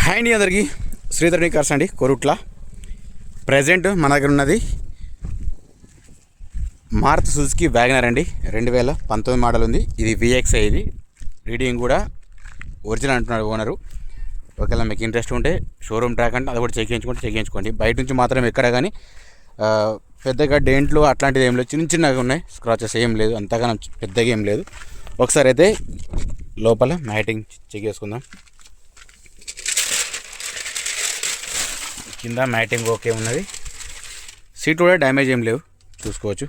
Hi అండి అందరికీ. Sridharani cars అండి, కొరుట్ల. ప్రజెంట్ మన దగ్గర ఉన్నది మారుతి సుజుకి వ్యాగనర్ అండి. 2019 మోడల్ ఉంది. ఇది VXI. ఇది రీడింగ్ కూడా ఒరిజినల్ అంటున్నాడు ఓనరు. ఒకవేళ మీకు ఇంట్రెస్ట్ ఉంటే షోరూమ్ ట్రాక్ అంటే అది కూడా చెక్కించుకోండి. బయట నుంచి మాత్రం ఎక్కడ కానీ పెద్దగా డెంట్లు అట్లాంటిది ఏం లేదు. చిన్నగా ఉన్నాయి, స్క్రాచెస్ ఏం లేదు, అంతగానో పెద్దగా ఏం లేదు. ఒకసారి అయితే లోపల మ్యాటింగ్ చెక్ చేసుకుందాం. కింద మ్యాటింగ్ ఓకే ఉన్నది. సీట్ కూడా డ్యామేజ్ ఏం లేవు, చూసుకోవచ్చు.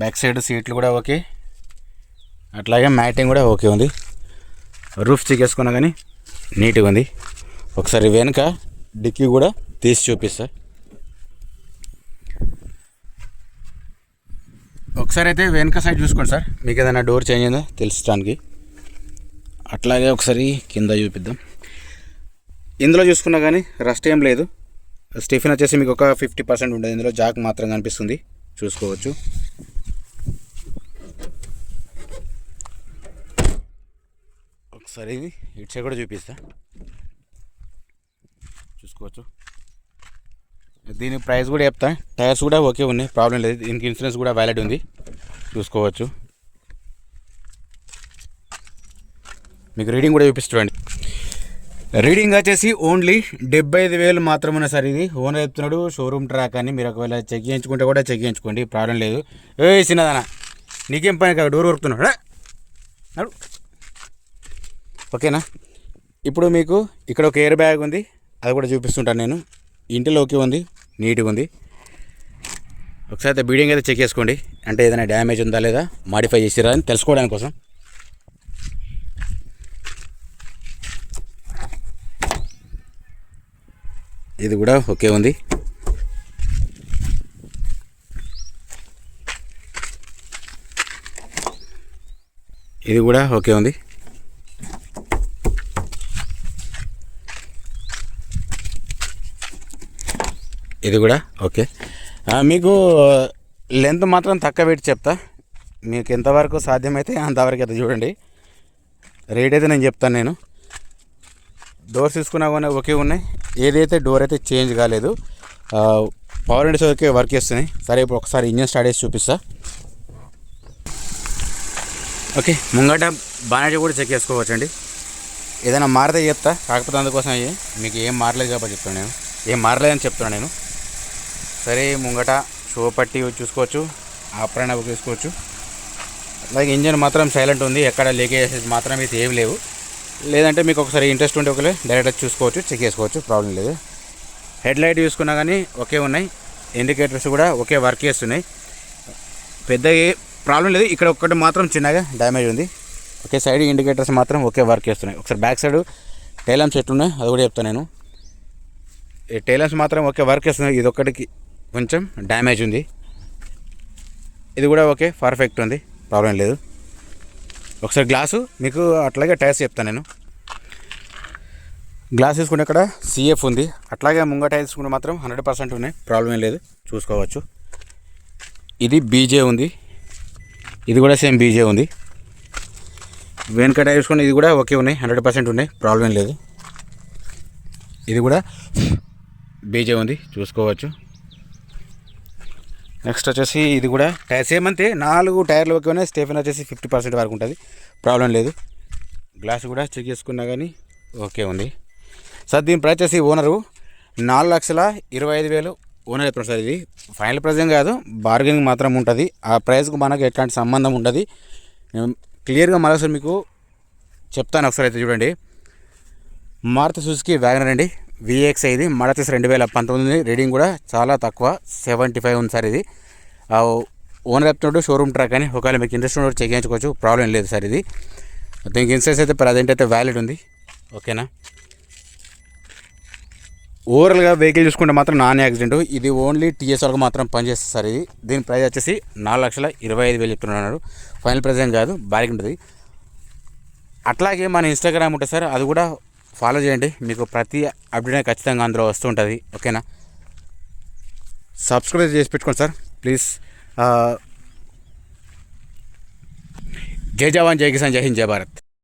బ్యాక్ సైడ్ సీట్లు కూడా ఓకే, అట్లాగే మ్యాటింగ్ కూడా ఓకే ఉంది. రూఫ్ చెక్ చేసుకున్నా కానీ నీట్గా ఉంది. ఒకసారి వెనుక డిక్కీ కూడా తీసి చూపిస్తా. ఒకసారి అయితే వెనుక సైడ్ చూసుకోండి సార్, మీకు ఏదైనా డోర్ చేంజ్ అయిందో తెలుసడానికి. అట్లాగే ఒకసారి కింద చూపిద్దాం. ఇందులో చూసుకున్నా కానీ రస్ట్ ఏం లేదు. స్టిఫెన్ వచ్చేసి మీకు ఒక 50% ఉండదు. ఇందులో జాక్ మాత్రం కనిపిస్తుంది, చూసుకోవచ్చు. ఒకసారి ఇటు సైడ్ కూడా చూపిస్తా, చూసుకోవచ్చు. దీని ప్రైస్ కూడా చెప్తా. టైర్స్ కూడా ఓకే ఉన్నాయి, ప్రాబ్లం లేదు. దీనికి ఇన్సూరెన్స్ కూడా వ్యాలిడ్ ఉంది, చూసుకోవచ్చు. మీకు రీడింగ్ కూడా చూపిస్తాడండి. రీడింగ్ వచ్చేసి ఓన్లీ 75,000 మాత్రమే సార్. ఇది ఓనర్ చెప్తున్నాడు షోరూమ్ ట్రాక్ అని. మీరు ఒకవేళ చెక్ చేయించుకుంటే కూడా చెక్ చేయించుకోండి, ప్రాబ్లం లేదు. చిన్నదానా నీకేం పని కదా, డోర్ కొరుకుతున్నాడు అడు. ఓకేనా. ఇప్పుడు మీకు ఇక్కడ ఒక ఎయిర్ బ్యాగ్ ఉంది, అది కూడా చూపిస్తుంటాను నేను. ఇంటిలో ఓకే ఉంది, నీట్గా ఉంది. ఒకసారి అయితే బీడింగ్ అయితే చెక్ చేసుకోండి, అంటే ఏదైనా డ్యామేజ్ ఉందా లేదా, మాడిఫై చేసిరా అని తెలుసుకోవడానికి కోసం. ఇది కూడా ఓకే ఉంది. ఇది కూడా ఓకే ఉంది. ఇది కూడా ఓకే. మీకు లెంత్ మాత్రం తక్కువ పెట్టి చెప్తా. మీకు ఎంతవరకు సాధ్యమైతే అంతవరకు అయితే చూడండి. రేట్ అయితే నేను చెప్తాను. నేను డోర్స్ తీసుకున్నా కానీ ఓకే ఉన్నాయి. ఏదైతే డోర్ అయితే చేంజ్ కాలేదు. పవర్ విండోస్ ఓకే వర్క్ చేస్తున్నాయి. సరే, ఇప్పుడు ఒకసారి ఇంజన్ స్టార్ట్ చేసి చూపిస్తా. ఓకే, ముంగట బానెట్ కూడా చెక్ చేసుకోవచ్చండి. ఏదైనా మారితే చెప్తా, కాకపోతే అందుకోసం మీకు ఏం మారలేదు కాబట్టి చెప్తాను నేను. ఏం మారలేదని చెప్తున్నాను నేను. సరే, ముంగట షో పట్టి చూసుకోవచ్చు, ఆపరైనా చూసుకోవచ్చు. అలాగే ఇంజన్ మాత్రం సైలెంట్ ఉంది, ఎక్కడ లీకేజెస్ మాత్రం అయితే ఏమి లేవు. లేదంటే మీకు ఒకసారి ఇంట్రెస్ట్ ఉంటే ఒకవేళ డైరెక్ట్ చూసుకోవచ్చు, చెక్ చేసుకోవచ్చు, ప్రాబ్లం లేదు. హెడ్ లైట్ చూసుకున్నా కానీ ఓకే ఉన్నాయి. ఇండికేటర్స్ కూడా ఓకే వర్క్ చేస్తున్నాయి, పెద్దగా ప్రాబ్లం లేదు. ఇక్కడ ఒక్కటి మాత్రం చిన్నగా డ్యామేజ్ ఉంది. ఓకే, సైడ్ ఇండికేటర్స్ మాత్రం ఓకే వర్క్ చేస్తున్నాయి. ఒకసారి బ్యాక్ సైడ్ టైల్ ల్యాంప్స్ ఎట్లున్నాయి అది కూడా చెప్తాను నేను. ఈ టైల్ ల్యాంప్స్ మాత్రం ఓకే వర్క్ చేస్తున్నాయి. ఇది ఒక్కటికి కొంచెం డ్యామేజ్ ఉంది. ఇది కూడా ఓకే పర్ఫెక్ట్ ఉంది, ప్రాబ్లం లేదు. ఒకసారి గ్లాసు మీకు అట్లాగే టైర్స్ చెప్తాను నేను. గ్లాస్ తీసుకుంటే ఇక్కడ CF ఉంది. అట్లాగే ముంగ టైర్స్ తీసుకుంటే మాత్రం 100% ఉన్నాయి, ప్రాబ్లం ఏం లేదు, చూసుకోవచ్చు. ఇది BJ ఉంది, ఇది కూడా సేమ్ BJ ఉంది. వెనక టైర్ తీసుకుంటే ఇది కూడా ఓకే ఉన్నాయి, 100% ఉన్నాయి, ప్రాబ్లం ఏం లేదు. ఇది కూడా BJ ఉంది, చూసుకోవచ్చు. నెక్స్ట్ వచ్చేసి ఇది కూడా టైర్ సేమ్ అంతే, 4 టైర్లు ఓకే ఉన్నాయి. స్టెఫెన్ వచ్చేసి 50% వరకు ఉంటుంది, ప్రాబ్లం లేదు. గ్లాస్ కూడా చెక్ చేసుకున్నా కానీ ఓకే ఉంది సార్. దీని ప్రైస్ వచ్చేసి ఓనరు 4,25,000 ఓనర్ చెప్తున్నాడు సార్. ఇది ఫైనల్ ప్రైస్ ఏం కాదు, బార్గెనింగ్ మాత్రం ఉంటుంది. ఆ ప్రైస్కు మనకు ఎట్లాంటి సంబంధం ఉండదు. క్లియర్గా మరోసారి మీకు చెప్తాను. ఒకసారి అయితే చూడండి. మారుతి సుజుకి వ్యాగనర్ అండి, VXI. ఇది మోడల్ వచ్చేసి 2019. రీడింగ్ కూడా చాలా తక్కువ, 75 ఉంది సార్. ఇది ఓనర్ చెప్తున్నాడు షోరూమ్ ట్రాక్ అని. ఒకవేళ మీకు ఇంట్రెస్ట్ ఉన్నట్టు చెక్ చేయించుకోవచ్చు, ప్రాబ్లం లేదు సార్. ఇది దీనికి ఇన్సూరెన్స్ అయితే ప్రజెంట్ అయితే వ్యాలిడ్ ఉంది, ఓకేనా. ఓవరాల్గా వెహికల్ చూసుకుంటే మాత్రం నాన్ యాక్సిడెంట్. ఇది ఓన్లీ TS వరకు మాత్రం పనిచేస్తుంది సార్. ఇది దీని ప్రైస్ వచ్చేసి 4,25,000 చెప్తున్నాడు. ఫైనల్ ప్రైస్ ఏం కాదు, బాగా ఉంటుంది. అట్లాగే మన ఇన్స్టాగ్రామ్ ఉంటుంది సార్, అది కూడా ఫాలో చేయండి. మీకు ప్రతి అప్డేట్ ఖచ్చితంగా అందులో వస్తుంటుంది, ఓకేనా. సబ్స్క్రైబ్ చేసి పెట్టుకోండి సార్ ప్లీజ్. జై జవాన్, జై కిసాన్, జై హింద్, జై భారత్.